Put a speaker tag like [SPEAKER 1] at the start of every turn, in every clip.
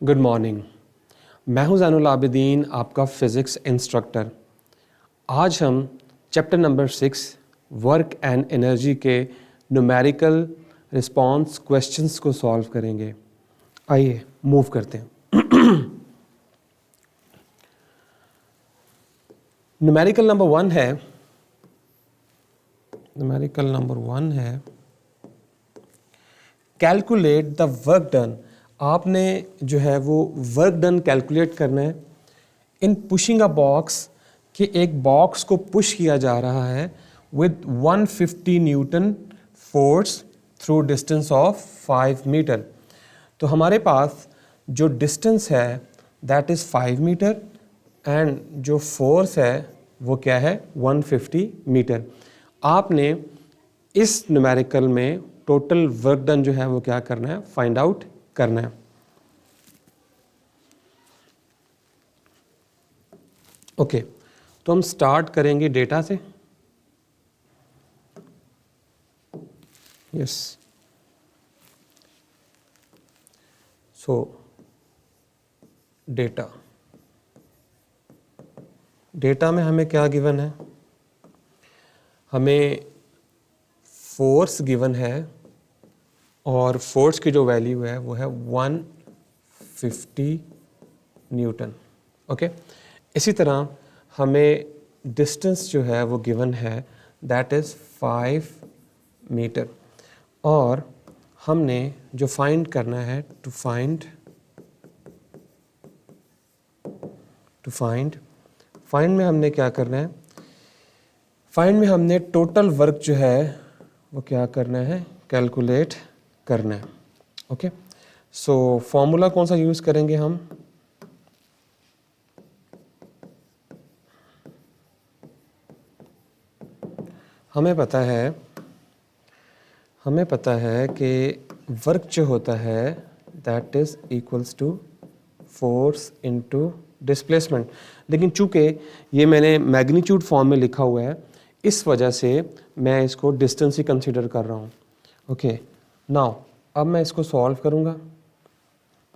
[SPEAKER 1] Good morning. मैं हूं ज़ैनुल आबिदीन, आपका फ़िज़िक्स इंस्ट्रक्टर। आज हम chapter number 6 work and energy के न्यूमेरिकल रिस्पांस क्वेश्चंस को सॉल्व करेंगे। आइए मूव करते हैं। न्यूमेरिकल नंबर वन है कैलकुलेट द वर्क डन। आपने जो है वो वर्क डन कैलकुलेट करना है इन पुशिंग अ बॉक्स, कि एक बॉक्स को पुश किया जा रहा है with 150 newton force through distance of 5 metre. तो हमारे पास जो डिस्टेंस है दैट इज़ 5 मीटर एंड जो फोर्स है वो क्या है 150 मीटर। आपने इस न्यूमेरिकल में टोटल वर्क डन जो है वो क्या करना है, फाइंड आउट करना है। ओके, तो हम स्टार्ट करेंगे डेटा से। यस, सो डेटा में हमें क्या गिवन है, हमें फोर्स गिवन है और फोर्स की जो वैल्यू है वो है 150 न्यूटन। ओके, इसी तरह हमें डिस्टेंस जो है वो गिवन है दैट इज़ 5 मीटर और हमने जो फाइंड करना है टू फाइंड फाइंड में हमने क्या करना है, फाइंड में हमने टोटल वर्क जो है वो क्या करना है, कैलकुलेट करना है। ओके, सो फॉर्मूला कौन सा यूज़ करेंगे हम, हमें पता है कि वर्क जो होता है that is equals to force into displacement. लेकिन चूंकि ये मैंने मैग्नीट्यूड फॉर्म में लिखा हुआ है इस वजह से मैं इसको डिस्टेंस ही कंसीडर कर रहा हूँ। ओके, नाउ अब मैं इसको सॉल्व करूँगा।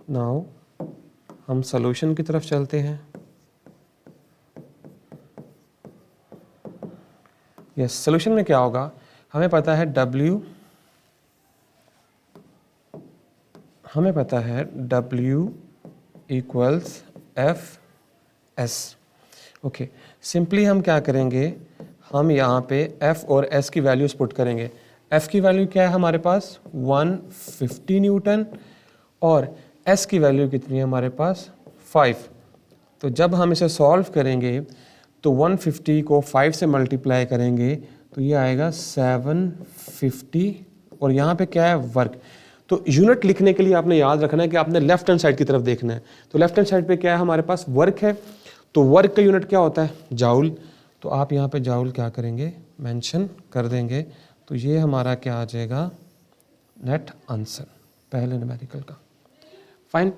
[SPEAKER 1] नाउ हम सॉल्यूशन की तरफ चलते हैं। यस, सॉल्यूशन में क्या होगा, हमें पता है W equals F S. Okay, simply हम क्या करेंगे, हम यहाँ पे F और S की वैल्यूज पुट करेंगे। F की वैल्यू क्या है हमारे पास 150 न्यूटन और S की वैल्यू कितनी है हमारे पास 5। तो जब हम इसे सॉल्व करेंगे तो 150 को 5 से मल्टीप्लाई करेंगे तो ये आएगा 750 और यहाँ पे क्या है वर्क। तो यूनिट लिखने के लिए आपने याद रखना है कि आपने लेफ्ट हैंड साइड की तरफ देखना है। तो लेफ्ट हैंड साइड पे क्या है हमारे पास वर्क है, तो वर्क का यूनिट क्या होता है जाउल। तो आप यहाँ पे जाउल क्या करेंगे, मेंशन कर देंगे। तो ये हमारा क्या आ जाएगा, नेट आंसर पहले न्यूमेरिकल का। फाइन,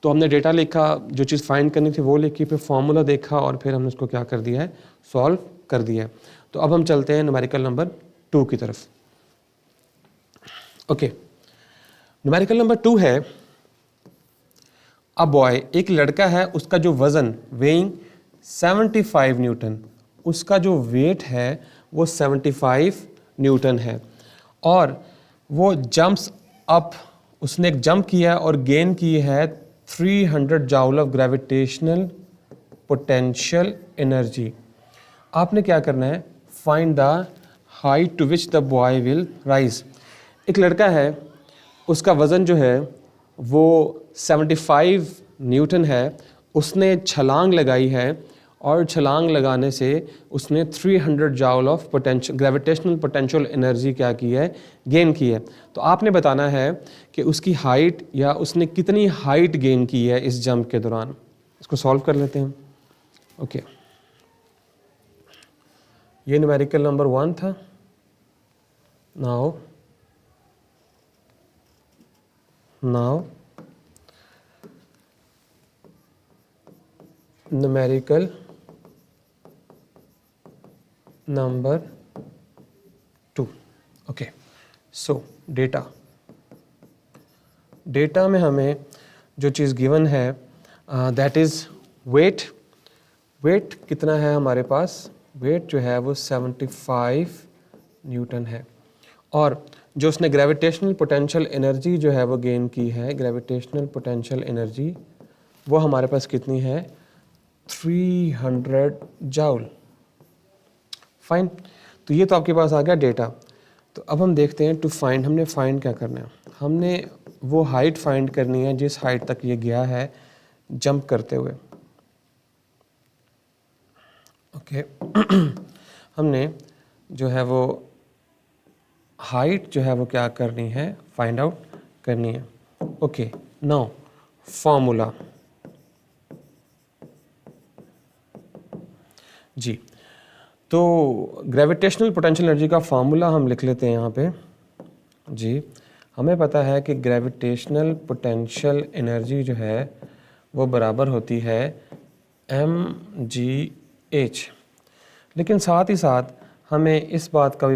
[SPEAKER 1] तो हमने डेटा लिखा, जो चीज़ फाइंड करनी थी वो लिखी, फिर फॉर्मूला देखा और फिर हमने उसको क्या कर दिया है, सॉल्व कर दिया है। तो अब हम चलते हैं न्यूमेरिकल नंबर 2 की तरफ। ओके, न्यूमेरिकल नंबर 2 है अ बॉय, एक लड़का है, उसका जो वजन वेइंग 75 न्यूटन, उसका जो वेट है वो 75 न्यूटन है और वो जंप्स अप, उसने एक जंप किया और गेन की है 300 joule of gravitational potential energy. आपने क्या करना है, find the height to which the boy will rise. एक लड़का है, उसका वज़न जो है वो 75 न्यूटन है, उसने छलांग लगाई है और छलांग लगाने से उसने 300 joule of potential gravitational potential energy क्या की है, गेन की है। तो आपने बताना है कि उसकी हाइट या उसने कितनी हाइट गेन की है इस जंप के दौरान। इसको सॉल्व कर लेते हैं। ओके, ये न्यूमेरिकल नंबर 1 था। Now numerical number 2। ओके, सो डेटा में हमें जो चीज़ गिवन है दैट इज़ वेट। वेट कितना है हमारे पास? वेट जो है वो 75 न्यूटन है। और जो उसने ग्रेविटेशनल पोटेंशियल एनर्जी जो है वो गेन की है, ग्रेविटेशनल पोटेंशियल एनर्जी वो हमारे पास कितनी है? 300 जाउल। फाइन, तो ये तो आपके पास आ गया डेटा। तो अब हम देखते हैं टू फाइंड, हमने फाइंड क्या करना है? हमने वो हाइट फाइंड करनी है जिस हाइट तक ये गया है जंप करते हुए। ओके हमने जो है वो हाइट जो है वो क्या करनी है? फाइंड आउट करनी है। ओके, नाउ फॉर्मूला जी। तो ग्रेविटेशनल पोटेंशियल एनर्जी का फार्मूला हम लिख लेते हैं यहाँ पे जी। हमें पता है कि ग्रेविटेशनल पोटेंशियल एनर्जी जो है वो बराबर होती है mgh। लेकिन साथ ही साथ हमें इस बात का भी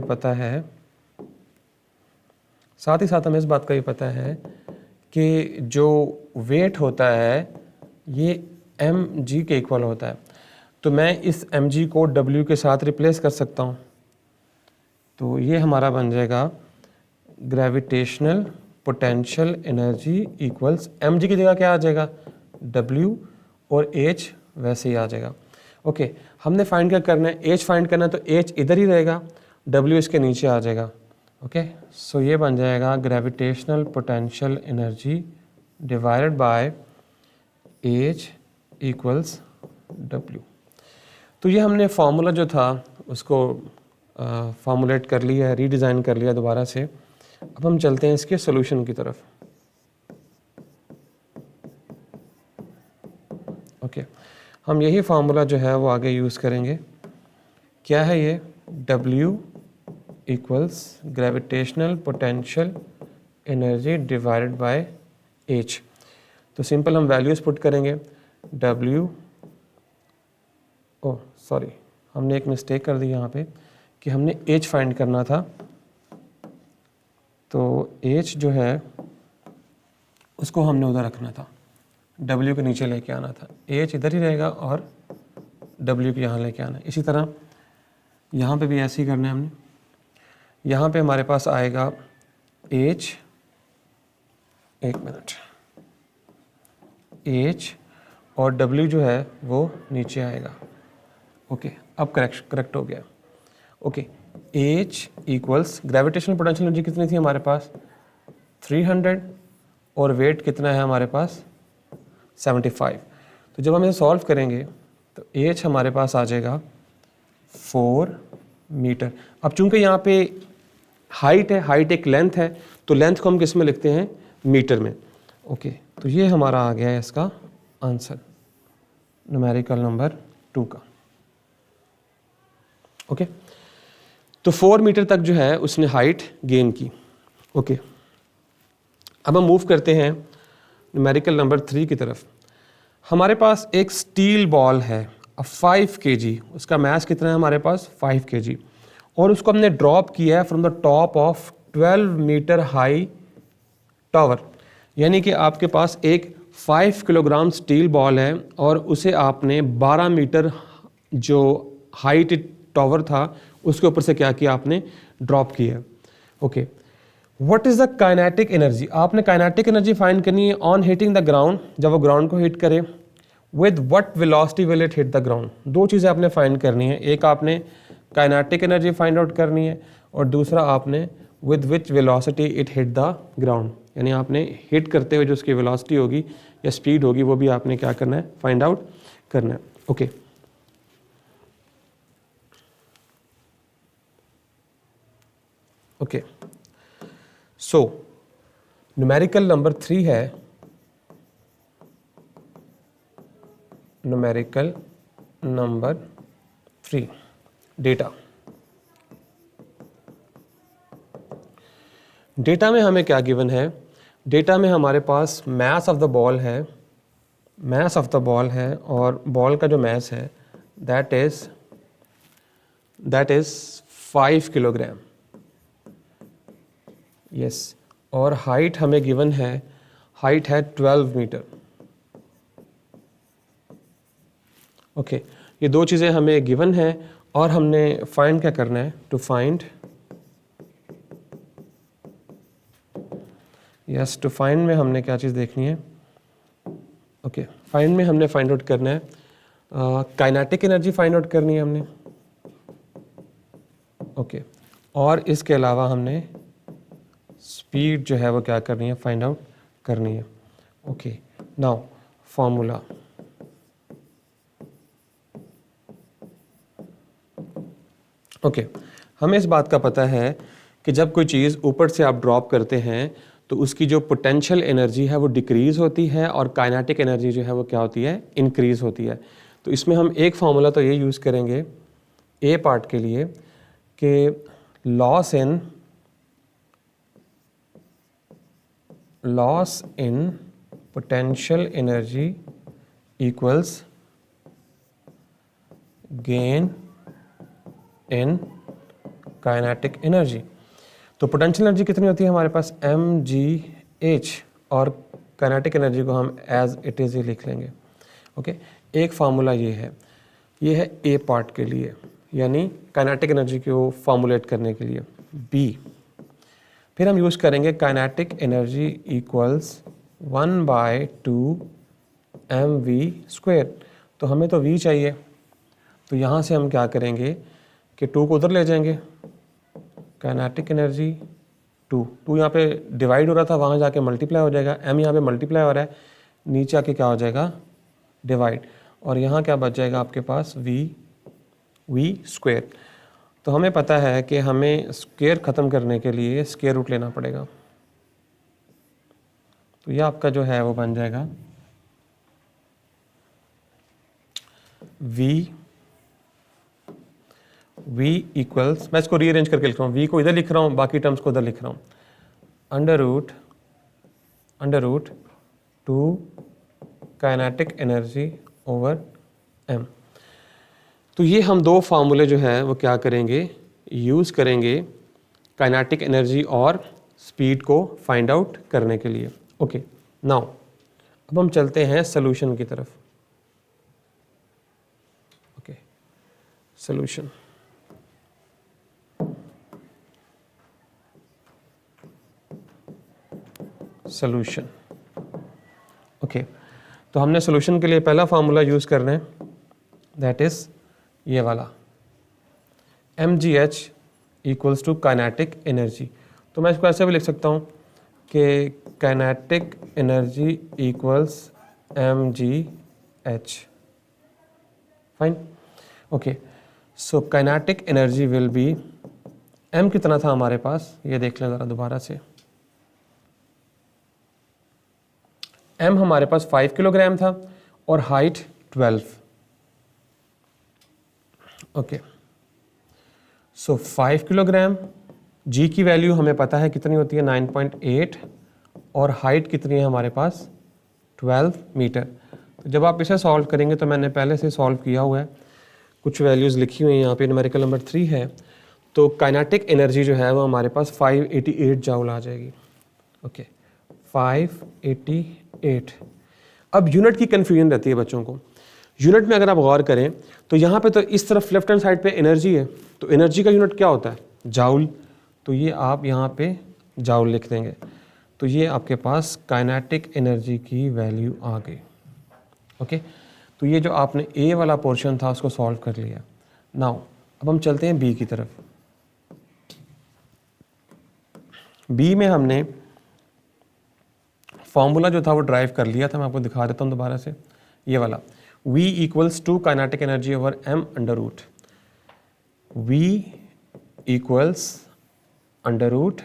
[SPEAKER 1] पता है, कि जो वेट होता है ये mg के इक्वल होता है। तो मैं इस mg को w के साथ रिप्लेस कर सकता हूँ। तो ये हमारा बन जाएगा gravitational potential energy equals mg की जगह क्या आ जाएगा? w, और h वैसे ही आ जाएगा। ओके, हमने फाइंड क्या करना है? h फाइंड करना है, तो h इधर ही रहेगा, w इसके नीचे आ जाएगा। ओके, सो ये बन जाएगा gravitational potential energy divided by h equals w। तो ये हमने फार्मूला जो था उसको फार्मूलेट कर लिया है, रीडिज़ाइन कर लिया दोबारा से। अब हम चलते हैं इसके सॉल्यूशन की तरफ। ओके, हम यही फार्मूला जो है वो आगे यूज़ करेंगे। क्या है ये? W equals gravitational potential energy divided by h। तो सिंपल हम वैल्यूज़ पुट करेंगे। W, ओह सॉरी, हमने एक मिस्टेक कर दी यहाँ पे कि हमने h फाइंड करना था। तो h जो है उसको हमने उधर रखना था, w के नीचे लेके आना था। h इधर ही रहेगा और w को यहाँ लेके आना है। इसी तरह यहाँ पे भी ऐसे ही करना है हमने। यहाँ पे हमारे पास आएगा h, एक मिनट, h और w जो है वो नीचे आएगा। ओके, अब करेक्ट हो गया। Okay, h equals gravitational potential energy कितनी थी हमारे पास? 300, और वेट कितना है हमारे पास? 75। तो जब हम इसे सॉल्व करेंगे तो h हमारे पास आ जाएगा 4 मीटर। अब चूंकि यहाँ पे हाइट है, हाइट एक लेंथ है, तो लेंथ को हम किस में लिखते हैं? मीटर में। ओके, तो ये हमारा आ गया है इसका आंसर, न्यूमेरिकल नंबर 2 का। ओके, तो 4 मीटर तक जो है उसने हाइट गेन की। ओके, अब हम मूव करते हैं न्यूमेरिकल नंबर 3 की तरफ। हमारे पास एक स्टील बॉल है 5 kg, उसका मास कितना है हमारे पास? 5 kg, और उसको हमने ड्रॉप किया है from the top of 12 metre high tower. यानी कि आपके पास एक 5 किलोग्राम स्टील बॉल है और उसे आपने 12 मीटर जो हाइट टावर था उसके ऊपर से क्या किया? आपने ड्रॉप किया। Okay, what is the kinetic energy? आपने काइनेटिक एनर्जी फाइंड करनी है ऑन हिटिंग द ग्राउंड, जब वो ग्राउंड को हिट करे। With what velocity will it hit the ground? दो चीज़ें आपने फाइंड करनी है, एक आपने काइनेटिक एनर्जी फाइंड आउट करनी है और दूसरा आपने with which velocity it hit the ground, यानी आपने हिट करते हुए जो उसकी वेलोसिटी होगी या स्पीड होगी वो भी आपने क्या करना है? फाइंड आउट करना है। Okay, okay, so numerical number 3 है, न्यूमेरिकल नंबर 3 डेटा। डेटा में हमें क्या गिवन है? डेटा में हमारे पास मास ऑफ द बॉल है, मास ऑफ द बॉल है, और बॉल का जो मास है दैट इज 5 किलोग्राम। यस, और हाइट हमें गिवन है हाइट है 12 मीटर। ओके, ये दो चीज़ें हमें गिवन है और हमने फाइंड क्या करना है, to find, yes, to find में हमने क्या चीज़ देखनी है, ओके, फाइंड में हमने फाइंड आउट करना है काइनेटिक एनर्जी फाइंड आउट करनी है हमने, ओके, और इसके अलावा हमने स्पीड जो है वो क्या करनी है, फाइंड आउट करनी है। ओके, नाउ फॉर्मूला, ओके, हमें इस बात का पता है कि जब कोई चीज़ ऊपर से आप ड्रॉप करते हैं तो उसकी जो पोटेंशियल एनर्जी है वो डिक्रीज़ होती है और काइनेटिक एनर्जी जो है वो क्या होती है, इंक्रीज़ होती है। तो इसमें हम एक फार्मूला तो ये यूज़ करेंगे ए पार्ट के लिए कि loss in potential energy equals gain in kinetic energy. तो पोटेंशियल एनर्जी कितनी होती है हमारे पास, mgh, और काइनेटिक एनर्जी को हम एज इट इज़ ही लिख लेंगे। ओके, एक फार्मूला ये है ए पार्ट के लिए, यानी काइनेटिक एनर्जी को फॉर्मुलेट करने के लिए। बी, फिर हम यूज़ करेंगे काइनेटिक एनर्जी इक्वल्स 1/2 mv²। तो हमें तो v चाहिए, तो यहाँ से हम क्या करेंगे कि 2 को उधर ले जाएंगे, काइनेटिक एनर्जी 2 यहाँ पे डिवाइड हो रहा था, वहाँ जाके मल्टीप्लाई हो जाएगा, m यहाँ पे मल्टीप्लाई हो रहा है, नीचे आके क्या हो जाएगा, डिवाइड, और यहाँ क्या बच जाएगा आपके पास, v²। तो हमें पता है कि हमें स्क्वायर ख़त्म करने के लिए स्क्वायर रूट लेना पड़ेगा, तो ये आपका जो है वो बन जाएगा v इक्वल्स, मैं इसको रीअरेंज करके लिख रहा हूँ, v को इधर लिख रहा हूँ, बाकी टर्म्स को उधर लिख रहा हूँ, under root 2 kinetic energy over m। तो ये हम दो फार्मूले जो है वो क्या करेंगे, यूज़ करेंगे काइनेटिक एनर्जी और स्पीड को फाइंड आउट करने के लिए। ओके, नाउ अब हम चलते हैं सॉल्यूशन की तरफ। ओके, सॉल्यूशन, ओके, तो हमने सॉल्यूशन के लिए पहला फार्मूला यूज़ करना है, दैट इज़ ये वाला, mgh equals to kinetic energy. तो मैं इसको ऐसे भी लिख सकता हूँ कि kinetic energy equals mgh, fine. Okay, so kinetic energy will be, m कितना था हमारे पास, ये देख लें ज़रा दोबारा से, m हमारे पास 5 किलोग्राम था और हाइट 12। ओके, सो 5 किलोग्राम, g की वैल्यू हमें पता है कितनी होती है, 9.8, और हाइट कितनी है हमारे पास, 12 मीटर। तो जब आप इसे सॉल्व करेंगे, तो मैंने पहले से सॉल्व किया हुआ है, कुछ वैल्यूज़ लिखी हुई हैं यहाँ पे, न्यूमेरिकल नंबर 3 है, तो काइनेटिक एनर्जी जो है वो हमारे पास 588 जूल आ जाएगी। ओके, 588। अब यूनिट की कन्फ्यूजन रहती है बच्चों को, यूनिट में अगर आप गौर करें तो यहाँ पे तो इस तरफ लेफ्ट हैंड साइड पे एनर्जी है, तो एनर्जी का यूनिट क्या होता है, जाउल, तो ये आप यहाँ पे जाउल लिख देंगे, तो ये आपके पास काइनेटिक एनर्जी की वैल्यू आ गई। ओके, तो ये जो आपने ए वाला पोर्शन था उसको सॉल्व कर लिया। नाउ अब हम चलते हैं बी की तरफ। बी में हमने फॉर्मूला जो था वो ड्राइव कर लिया था, मैं आपको दिखा देता हूँ दोबारा से, ये वाला, V equals to kinetic energy over m under root, V equals under root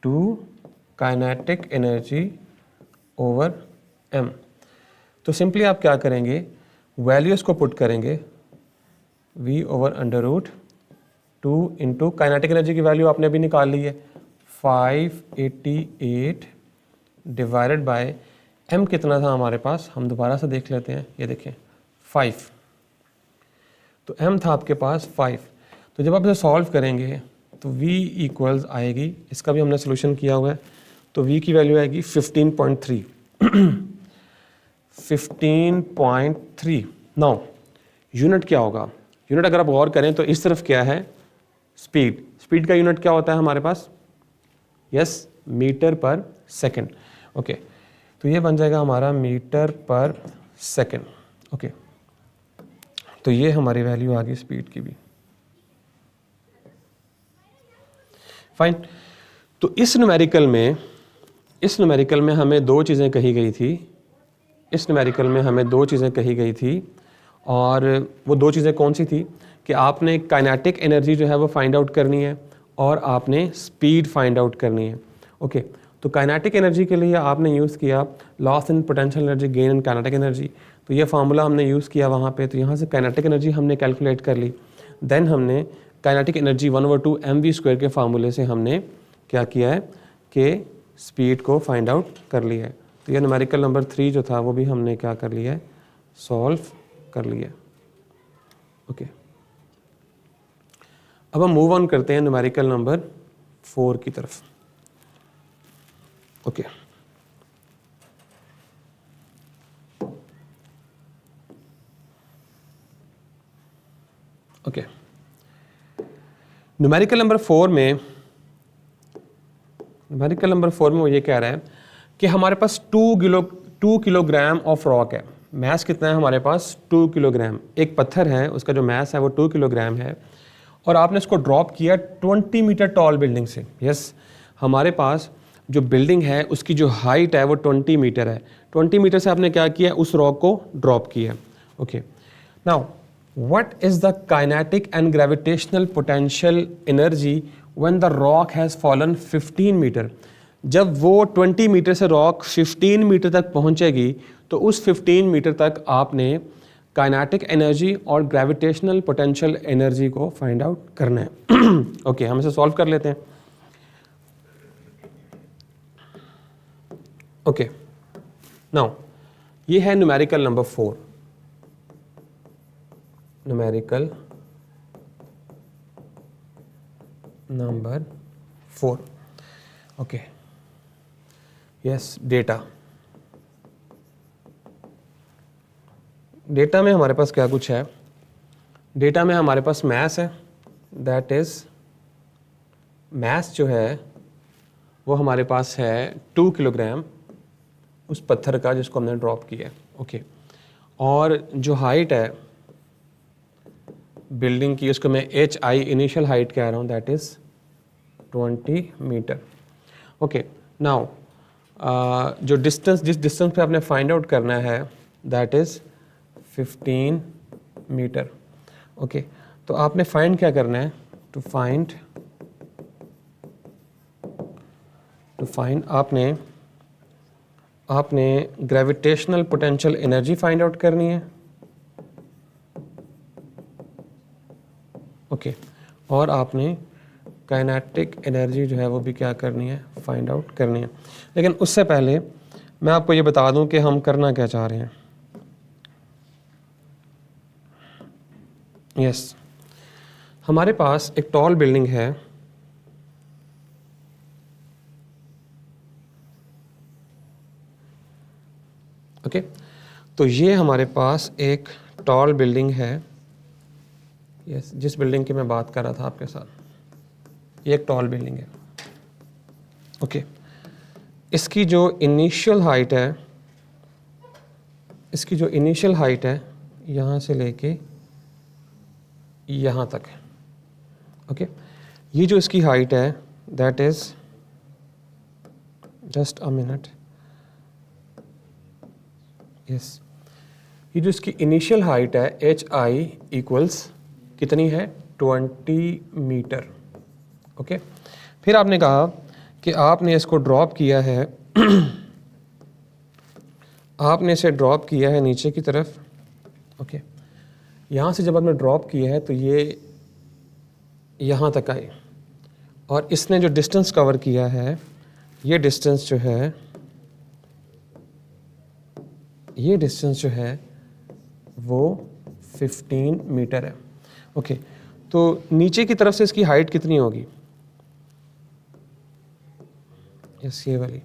[SPEAKER 1] 2 kinetic energy over m। तो सिंपली आप क्या करेंगे, वैल्यूज़ को पुट करेंगे, V over under root 2 into kinetic energy की वैल्यू आपने अभी निकाल ली है 588 डिवाइडेड बाय m कितना था हमारे पास, हम दोबारा से देख लेते हैं, ये देखें 5, तो m था आपके पास 5। तो जब आप इसे सॉल्व करेंगे तो v इक्वल्स आएगी, इसका भी हमने सोल्यूशन किया हुआ है, तो v की वैल्यू आएगी 15.3 15.3। नाउ यूनिट क्या होगा? यूनिट अगर आप गौर करें तो इस तरफ क्या है? स्पीड। स्पीड का यूनिट क्या होता है हमारे पास? यस, मीटर पर सेकंड। ओके, तो ये बन जाएगा हमारा मीटर पर सेकंड। ओके, तो ये हमारी वैल्यू आ गई स्पीड की भी। फाइन। तो इस न्यूमेरिकल में हमें दो चीज़ें कही गई थी। इस न्यूमेरिकल में हमें दो चीज़ें कही गई थी, और वो दो चीज़ें कौन सी थी कि आपने काइनेटिक एनर्जी जो है वो फाइंड आउट करनी है और आपने स्पीड फाइंड आउट करनी है। ओके, तो काइनेटिक एनर्जी के लिए आपने यूज़ किया loss in potential energy gain in kinetic energy, तो ये फार्मूला हमने यूज़ किया वहाँ पे, तो यहाँ से काइनेटिक एनर्जी हमने कैलकुलेट कर ली। देन हमने काइनेटिक एनर्जी 1/2 mv² के फार्मूले से हमने क्या किया है कि स्पीड को फाइंड आउट कर लिया है। तो ये न्यूमेरिकल नंबर 3 जो था वो भी हमने क्या कर लिया है? सॉल्व कर लिया। ओके, अब हम मूव ऑन करते हैं न्यूमेरिकल नंबर 4 की तरफ। ओके, ओके, न्यूमेरिकल नंबर 4 में वो ये कह रहा है कि हमारे पास 2 किलोग्राम ऑफ रॉक है। मैस कितना है हमारे पास? 2 किलोग्राम। एक पत्थर है, उसका जो मैस है वो 2 किलोग्राम है, और आपने इसको ड्रॉप किया 20 मीटर टॉल बिल्डिंग से। यस, हमारे पास जो बिल्डिंग है उसकी जो हाइट है वो 20 मीटर है। 20 मीटर से आपने क्या किया? उस रॉक को ड्रॉप किया। Okay, now what is the kinetic and gravitational potential energy when the rock has fallen 15 metre? जब वो 20 मीटर से रॉक 15 मीटर तक पहुंचेगी तो उस 15 मीटर तक आपने काइनेटिक एनर्जी और ग्रेविटेशनल पोटेंशियल एनर्जी को फाइंड आउट करना है। ओके, हम इसे सॉल्व कर लेते हैं। ओके, नाउ ये है numerical number 4। Numerical number 4। Okay, yes, data में हमारे पास क्या कुछ है? डेटा में हमारे पास मैस है, दैट इज मैस जो है वो हमारे पास है 2 किलोग्राम उस पत्थर का जिसको हमने ड्रॉप किया। ओके, और जो हाइट है बिल्डिंग की उसको मैं HI इनिशियल हाइट कह रहा हूँ, that is 20 metre. Okay, now जो डिस्टेंस, जिस डिस्टेंस पे आपने फाइंड आउट करना है दैट इज 15 मीटर। ओके, तो आपने फाइंड क्या करना है? टू फाइंड आपने gravitational potential energy find out करनी है। ओके, और आपने काइनेटिक एनर्जी जो है वो भी क्या करनी है? फाइंड आउट करनी है। लेकिन उससे पहले मैं आपको ये बता दूं कि हम करना क्या चाह रहे हैं। यस, हमारे पास एक टॉल बिल्डिंग है, ओके, तो ये हमारे पास एक टॉल बिल्डिंग है। यस, जिस बिल्डिंग की मैं बात कर रहा था आपके साथ, ये एक टॉल बिल्डिंग है। ओके, इसकी जो इनिशियल हाइट है यहाँ से लेके यहाँ तक है। ओके, ये जो इसकी हाइट है that is, just a minute, yes, ये जो इसकी इनिशियल हाइट है HI इक्वल्स कितनी है? 20 मीटर। ओके, फिर आपने कहा कि आपने इसको ड्रॉप किया है आपने इसे ड्रॉप किया है नीचे की तरफ। ओके, यहाँ से जब आपने ड्रॉप किया है तो ये यहाँ तक आई, और इसने जो डिस्टेंस कवर किया है, ये डिस्टेंस जो है वो 15 मीटर है। ओके, तो नीचे की तरफ से इसकी हाइट कितनी होगी? यस ये वाली।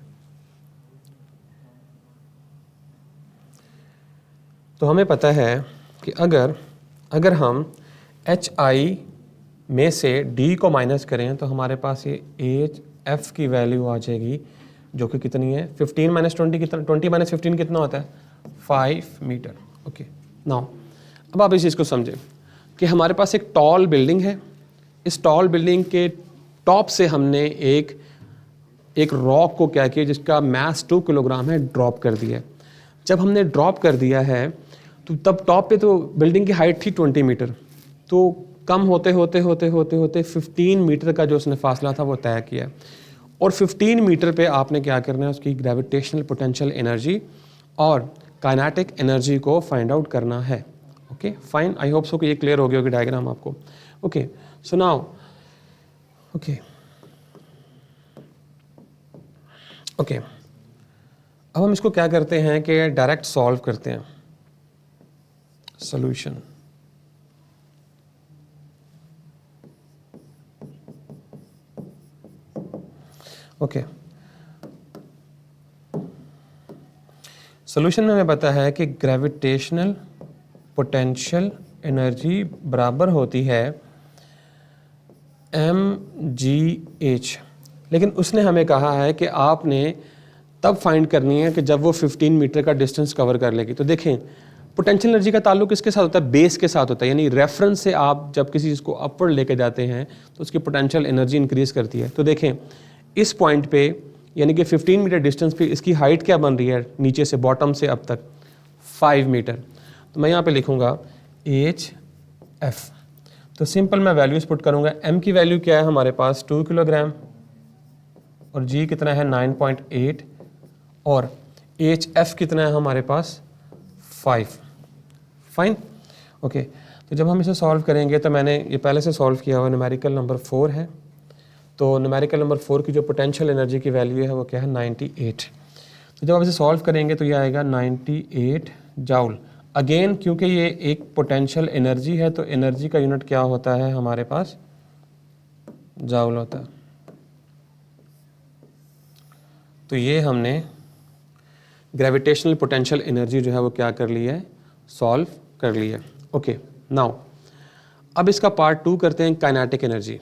[SPEAKER 1] तो हमें पता है कि अगर हम HI में से D को माइनस करें तो हमारे पास ये HF की वैल्यू आ जाएगी जो कि कितनी है 15 माइनस 20 कितना, 20 माइनस 15 कितना होता है 5 मीटर। ओके नाउ अब आप इस चीज़ को समझें कि हमारे पास एक टॉल बिल्डिंग है, इस टॉल बिल्डिंग के टॉप से हमने एक रॉक को क्या किया जिसका मास 2 किलोग्राम है ड्रॉप कर दिया है। जब हमने ड्रॉप कर दिया है तो तब टॉप पे तो बिल्डिंग की हाइट थी 20 मीटर, तो कम होते होते 15 मीटर का जो उसने फासला था वो तय किया। और 15 मीटर पे आपने क्या करना है, उसकी ग्रेविटेशनल पोटेंशियल एनर्जी और काइनेटिक एनर्जी को फाइंड आउट करना है। Okay fine, I hope so कि ये क्लियर हो गया होगी डायग्राम आपको। ओके सो नाउ ओके अब हम इसको क्या करते हैं कि डायरेक्ट सॉल्व करते हैं सॉल्यूशन। ओके सॉल्यूशन में हमें पता है कि ग्रेविटेशनल पोटेंशियल एनर्जी बराबर होती है mgh, लेकिन उसने हमें कहा है कि आपने तब फाइंड करनी है कि जब वो 15 मीटर का डिस्टेंस कवर कर लेगी। तो देखें पोटेंशियल एनर्जी का ताल्लुक किसके साथ होता है, बेस के साथ होता है, यानी रेफरेंस से आप जब किसी चीज़ को अपवर्ड लेके जाते हैं तो उसकी पोटेंशियल एनर्जी इंक्रीज करती है। तो देखें इस पॉइंट पे यानी कि 15 मीटर डिस्टेंस पे इसकी हाइट क्या बन रही है नीचे से बॉटम से अब तक 5 मीटर। तो मैं यहाँ पे लिखूँगा HF। तो सिंपल मैं वैल्यूज पुट करूँगा। M की वैल्यू क्या है हमारे पास 2 किलोग्राम और G कितना है 9.8 और HF कितना है हमारे पास 5। फाइन ओके तो जब हम इसे सॉल्व करेंगे तो मैंने ये पहले से सॉल्व किया हुआ न्यूमेरिकल नंबर 4 है। तो न्यूमेरिकल नंबर 4 की जो पोटेंशियल एनर्जी की वैल्यू है वो क्या है 98। तो जब आप इसे सॉल्व करेंगे तो ये आएगा 98 जाउल। अगेन क्योंकि ये एक पोटेंशियल एनर्जी है तो एनर्जी का यूनिट क्या होता है हमारे पास जाउल होता है। तो ये हमने ग्रेविटेशनल पोटेंशियल एनर्जी जो है वो क्या कर ली है सॉल्व कर ली है। ओके नाउ अब इसका पार्ट 2 करते हैं काइनेटिक एनर्जी।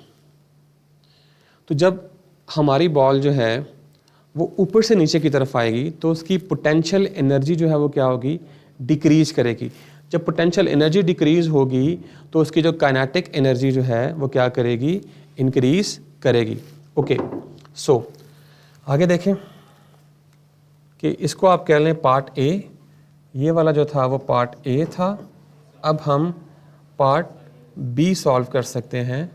[SPEAKER 1] तो जब हमारी बॉल जो है वो ऊपर से नीचे की तरफ आएगी तो उसकी पोटेंशियल एनर्जी जो है वो क्या होगी डिक्रीज करेगी। जब पोटेंशियल एनर्जी डिक्रीज होगी तो उसकी जो काइनेटिक एनर्जी जो है वो क्या करेगी इंक्रीज करेगी। ओके सो आगे देखें कि इसको आप कह लें पार्ट ए, ये वाला जो था वो पार्ट ए था। अब हम पार्ट बी सॉल्व कर सकते हैं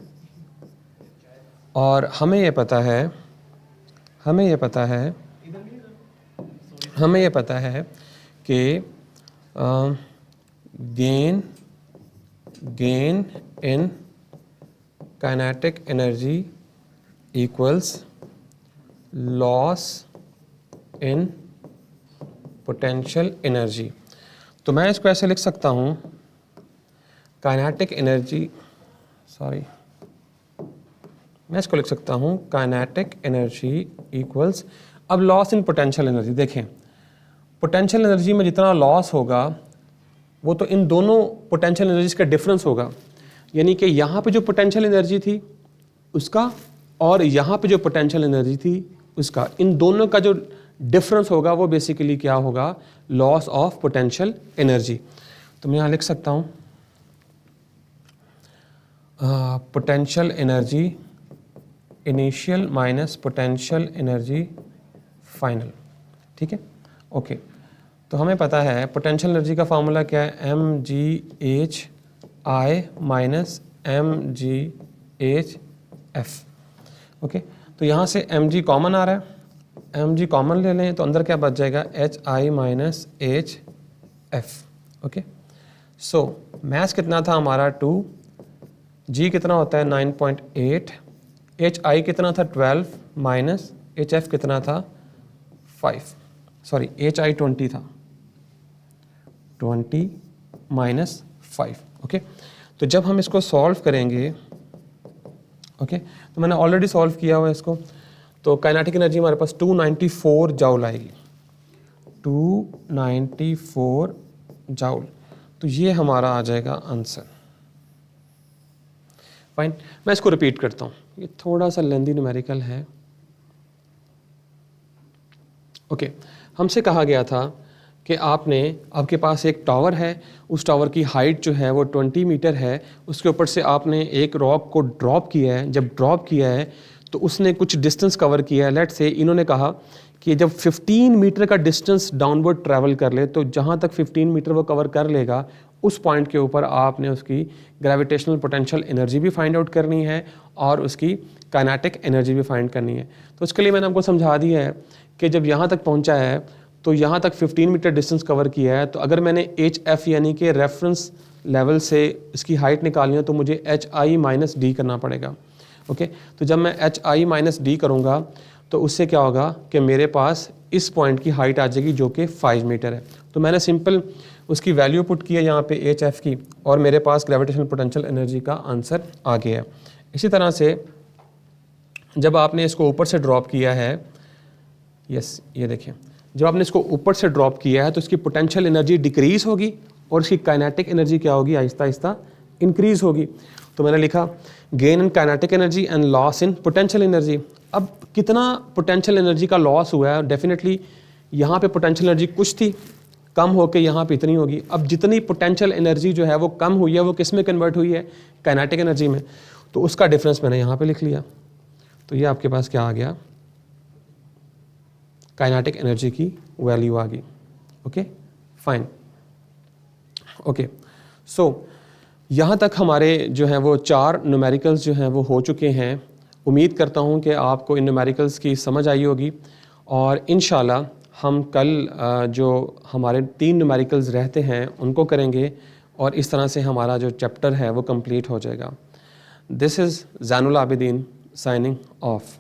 [SPEAKER 1] और हमें ये पता है कि gain in kinetic energy equals loss in potential energy. तो मैं इसको ऐसे लिख सकता हूँ काइनेटिक एनर्जी मैं इसको लिख सकता हूँ काइनेटिक एनर्जी इक्वल्स अब लॉस इन पोटेंशियल एनर्जी। देखें पोटेंशियल एनर्जी में जितना लॉस होगा वो तो इन दोनों पोटेंशियल एनर्जीज का डिफरेंस होगा, यानी कि यहाँ पे जो पोटेंशियल एनर्जी थी उसका और यहाँ पे जो पोटेंशियल एनर्जी थी उसका, इन दोनों का जो डिफरेंस होगा वो बेसिकली क्या होगा लॉस ऑफ पोटेंशियल एनर्जी। तो मैं यहाँ लिख सकता हूँ potential energy initial minus potential energy final. ठीक है ओके तो हमें पता है पोटेंशियल एनर्जी का फार्मूला क्या है mgh I minus mgh f। Okay तो यहाँ से mg कॉमन आ रहा है, mg कॉमन ले लें तो अंदर क्या बच जाएगा hi minus h f। Okay so mass कितना था हमारा 2, g कितना होता है 9.8, hi कितना था 12 माइनस hf कितना था 5, सॉरी hi 20 था 20 माइनस 5। ओके तो जब हम इसको सॉल्व करेंगे ओके तो मैंने ऑलरेडी सॉल्व किया हुआ है इसको। तो काइनेटिक एनर्जी हमारे पास 294 जाउल आएगी, 294 जाउल। तो ये हमारा आ जाएगा आंसर। फाइन, मैं इसको रिपीट करता हूँ, ये थोड़ा सा लेंदी न्यूमेरिकल है। ओके, हमसे कहा गया था कि आपके पास एक टावर है, उस टावर की हाइट जो है वो 20 मीटर है, उसके ऊपर से आपने एक रॉक को ड्रॉप किया है। जब ड्रॉप किया है तो उसने कुछ डिस्टेंस कवर किया है। लेट्स से इन्होंने कहा कि जब 15 मीटर का डिस्टेंस डाउनवर्ड ट्रैवल कर ले, तो जहाँ तक 15 मीटर वो कवर कर लेगा, उस पॉइंट के ऊपर आपने उसकी ग्रेविटेशनल पोटेंशियल एनर्जी भी फाइंड आउट करनी है और उसकी काइनेटिक एनर्जी भी फाइंड करनी है। तो उसके लिए मैंने आपको समझा दिया है कि जब यहाँ तक पहुँचा है तो यहाँ तक 15 मीटर डिस्टेंस कवर किया है, तो अगर मैंने HF यानी कि रेफरेंस लेवल से इसकी हाइट निकालनी है तो मुझे HI माइनस D करना पड़ेगा। ओके, तो जब मैं HI माइनस D करूँगा तो उससे क्या होगा कि मेरे पास इस पॉइंट की हाइट आ जाएगी जो कि 5 मीटर है। तो मैंने सिंपल उसकी वैल्यू पुट की है यहाँ पे HF की, और मेरे पास ग्रेविटेशनल पोटेंशियल एनर्जी का आंसर आ गया है। इसी तरह से जब आपने इसको ऊपर से ड्रॉप किया है, यस ये देखिए, जब आपने इसको ऊपर से ड्रॉप किया है तो इसकी पोटेंशियल एनर्जी डिक्रीज होगी और इसकी काइनेटिक एनर्जी क्या होगी, आहिस्ता आहिस्ता इंक्रीज होगी। तो मैंने लिखा gain in kinetic energy and loss in potential energy. अब कितना पोटेंशियल एनर्जी का लॉस हुआ है, डेफिनेटली यहाँ पे पोटेंशियल एनर्जी कुछ थी, कम होकर यहाँ पे इतनी होगी। अब जितनी पोटेंशियल एनर्जी जो है वो कम हुई है, वो किस में कन्वर्ट हुई है, काइनेटिक एनर्जी में। तो उसका डिफरेंस मैंने यहाँ पे लिख लिया। तो ये आपके पास क्या आ गया, काइनेटिक एनर्जी की वैल्यू आ गई। Okay fine. ओके, सो यहाँ तक हमारे जो हैं वो 4 न्यूमेरिकल्स जो हैं वो हो चुके हैं। उम्मीद करता हूँ कि आपको इन न्यूमेरिकल्स की समझ आई होगी, और इंशाल्लाह हम कल जो हमारे 3 न्यूमेरिकल्स रहते हैं उनको करेंगे, और इस तरह से हमारा जो चैप्टर है वो कंप्लीट हो जाएगा। This is Zainul Abidin signing off.